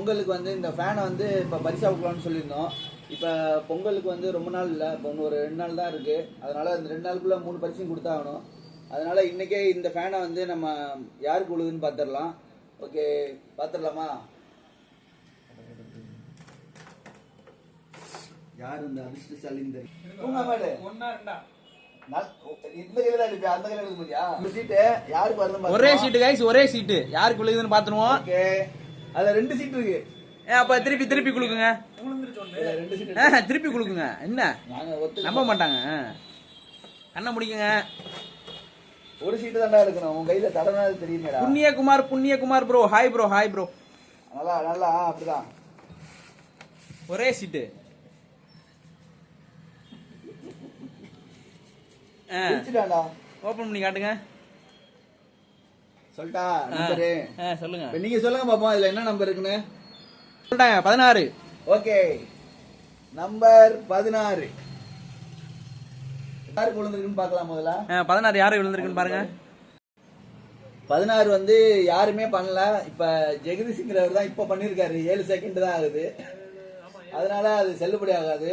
பொங்கலுக்கு வந்து இந்த ஃபேனை வந்து இப்போ பரிசா கொடுக்கலாம்னு சொல்லியிருந்தோம். இப்போ பொங்கலுக்கு வந்து ரொம்ப நாள் இல்லை, இப்போ இன்னும் ஒரு 2 நாள் தான் இருக்குது. அதனால் அந்த 2 நாளுக்குள்ளே 3 பரிசையும் கொடுத்தாகணும். அதனால் இன்றைக்கே இந்த ஃபேனை வந்து நம்ம யாருக்கு உழுதுன்னு பார்த்துடலாம். ஓகே, பார்த்துடலாமா? யார் இந்த அதிர்ஷ்டசாலின்னு தெரியும். ஒரே சீட்டு கைஸ், ஒரே சீட்டு யாருக்கு விழுகுதுன்னு பாத்துருவோம். அதுல 2 சீட் இருக்கு. அப்ப திருப்பி குளுக்குங்க, திருப்பி குளுக்குங்க. என்ன நம்ப மாட்டாங்க, கண்ண முடிக்குங்க. ஒரு சீட்டு தான்டா இருக்கணும், உன் கையில தடனாது தெரியுமேடா. Punniyakumar bro, hi bro, hi bro. நல்லா அப்படிதான் ஒரே சீட்டு. ஓபன் பண்ணி காட்டுங்க. சொல்லிட்டா நம்பரு? சொல்லுங்க, நீங்க சொல்லுங்க பாப்போம் இதுல என்ன நம்பர் இருக்குன்னு. சொல்லிட்டாங்க 16. ஓகே, நம்பர் 16 யாருக்கு விழுந்திருக்குன்னு பார்க்கலாம். முதல்ல 16 யாருக்கு விழுந்திருக்குன்னு பாருங்க. 16 வந்து யாருமே பண்ணல. இப்ப ஜெகதீஷ்ங்கிறவர் தான் இப்ப பண்ணிருக்காரு. 7 செகண்ட் தான் ஆகுது, அதனால அது செல்லுபடி ஆகாது.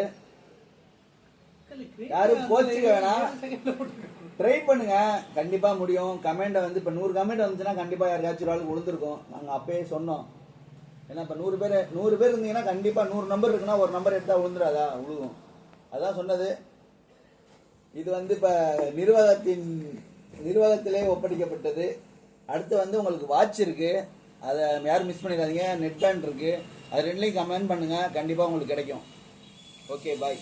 யாரும் கோச்சிக்க வேணாம், ட்ரை பண்ணுங்க, கண்டிப்பா முடியும். கமெண்ட வந்து இப்ப 100 கமெண்ட் வந்துச்சுன்னா கண்டிப்பா யாருக்காச்சும் ஒரு ஆளுக்கு விழுந்திருக்கும். நாங்க அப்பயே சொன்னோம். ஏன்னா இப்ப 100 பேர் இருந்தீங்கன்னா கண்டிப்பா 100 நம்பர் இருக்குன்னா ஒரு நம்பர் எடுத்தா விழுந்துடாதா? விழுகும். அதான் சொன்னது. இது வந்து இப்ப நிர்வாகத்திலே ஒப்படைக்கப்பட்டது. அடுத்து வந்து உங்களுக்கு வாட்ச் இருக்கு, அதை யாரும் மிஸ் பண்ணிடாதீங்க. நெட் பேண்ட் இருக்கு, அது 2லையும் கமெண்ட் பண்ணுங்க, கண்டிப்பா உங்களுக்கு கிடைக்கும். ஓகே, பாய்.